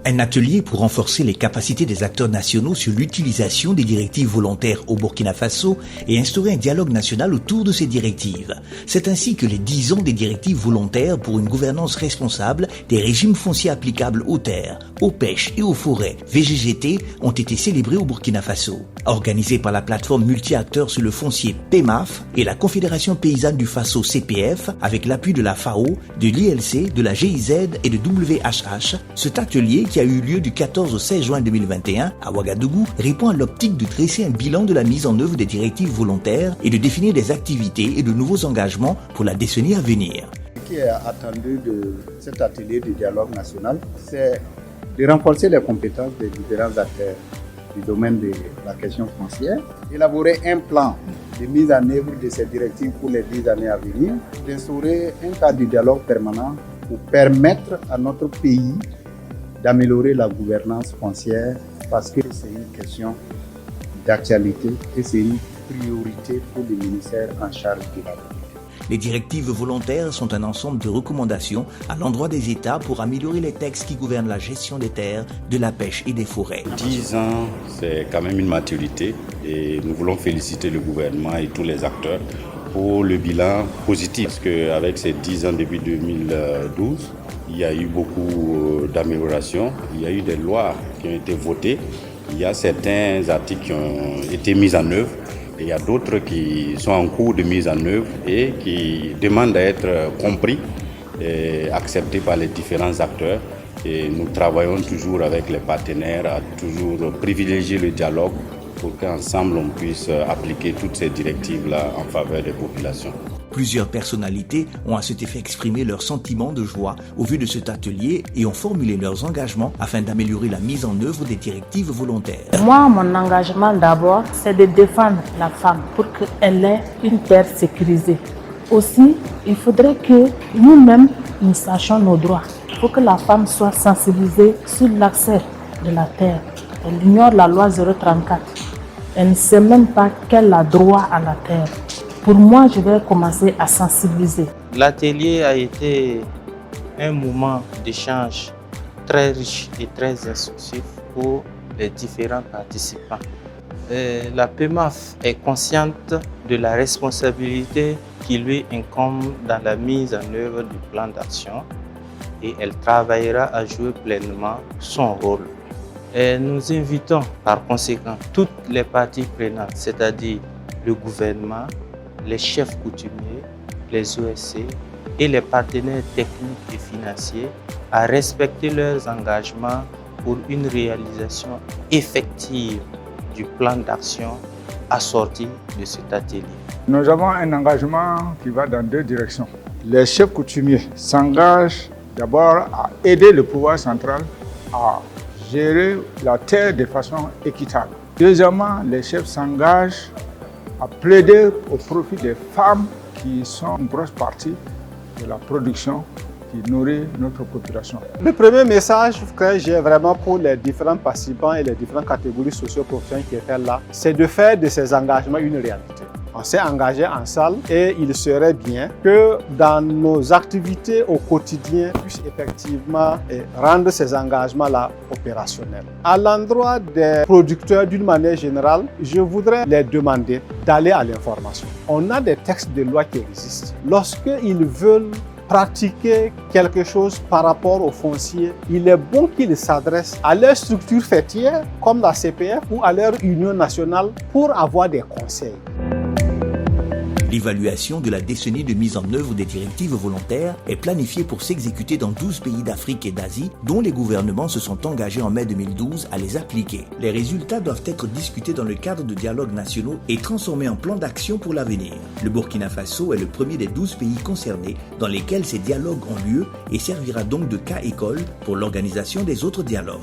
Un atelier pour renforcer les capacités des acteurs nationaux sur l'utilisation des directives volontaires au Burkina Faso et instaurer un dialogue national autour de ces directives. C'est ainsi que les 10 ans des directives volontaires pour une gouvernance responsable des régimes fonciers applicables aux terres, aux pêches et aux forêts, VGGT, ont été célébrés au Burkina Faso. Organisé par la plateforme multi-acteurs sur le foncier PEMAF et la Confédération paysanne du Faso CPF, avec l'appui de la FAO, de l'ILC, de la GIZ et de WHH, cet atelier qui a eu lieu du 14 au 16 juin 2021 à Ouagadougou répond à l'optique de dresser un bilan de la mise en œuvre des directives volontaires et de définir des activités et de nouveaux engagements pour la décennie à venir. Ce qui est attendu de cet atelier du dialogue national, c'est de renforcer les compétences des différents acteurs du domaine de la question foncière, élaborer un plan de mise en œuvre de ces directives pour les 10 années à venir, d'instaurer un cadre de dialogue permanent pour permettre à notre pays d'améliorer la gouvernance foncière parce que c'est une question d'actualité et c'est une priorité pour le ministère en charge de la politique. Les directives volontaires sont un ensemble de recommandations à l'endroit des États pour améliorer les textes qui gouvernent la gestion des terres, de la pêche et des forêts. 10 ans, c'est quand même une maturité et nous voulons féliciter le gouvernement et tous les acteurs pour le bilan positif. Parce qu'avec ces 10 ans depuis 2012, il y a eu beaucoup d'améliorations, il y a eu des lois qui ont été votées, il y a certains articles qui ont été mis en œuvre. Et il y a d'autres qui sont en cours de mise en œuvre et qui demandent à être compris et acceptés par les différents acteurs. Et nous travaillons toujours avec les partenaires à toujours privilégier le dialogue pour qu'ensemble on puisse appliquer toutes ces directives-là en faveur des populations. Plusieurs personnalités ont à cet effet exprimé leur sentiment de joie au vu de cet atelier et ont formulé leurs engagements afin d'améliorer la mise en œuvre des directives volontaires. Moi, mon engagement d'abord, c'est de défendre la femme pour qu'elle ait une terre sécurisée. Aussi, il faudrait que nous-mêmes, nous sachions nos droits. Il faut que la femme soit sensibilisée sur l'accès de la terre. Elle ignore la loi 034. Elle ne sait même pas qu'elle a droit à la terre. Pour moi, je vais commencer à sensibiliser. L'atelier a été un moment d'échange très riche et très instructif pour les différents participants. La PEMAF est consciente de la responsabilité qui lui incombe dans la mise en œuvre du plan d'action et elle travaillera à jouer pleinement son rôle. Et nous invitons par conséquent toutes les parties prenantes, c'est-à-dire le gouvernement, les chefs coutumiers, les OSC et les partenaires techniques et financiers à respecter leurs engagements pour une réalisation effective du plan d'action assorti de cet atelier. Nous avons un engagement qui va dans deux directions. Les chefs coutumiers s'engagent d'abord à aider le pouvoir central à gérer la terre de façon équitable. Deuxièmement, les chefs s'engagent à plaider au profit des femmes qui sont une grosse partie de la production qui nourrit notre population. Le premier message que j'ai vraiment pour les différents participants et les différentes catégories socio-professionnelles qui étaient là, c'est de faire de ces engagements une réalité. On s'est engagé en salle et il serait bien que dans nos activités au quotidien, on puisse effectivement rendre ces engagements-là opérationnels. À l'endroit des producteurs d'une manière générale, je voudrais les demander d'aller à l'information. On a des textes de loi qui existent. Lorsqu'ils veulent pratiquer quelque chose par rapport aux fonciers, il est bon qu'ils s'adressent à leur structure fêtière comme la CPF ou à leur union nationale pour avoir des conseils. L'évaluation de la décennie de mise en œuvre des directives volontaires est planifiée pour s'exécuter dans 12 pays d'Afrique et d'Asie, dont les gouvernements se sont engagés en mai 2012 à les appliquer. Les résultats doivent être discutés dans le cadre de dialogues nationaux et transformés en plan d'action pour l'avenir. Le Burkina Faso est le premier des 12 pays concernés dans lesquels ces dialogues ont lieu et servira donc de cas école pour l'organisation des autres dialogues.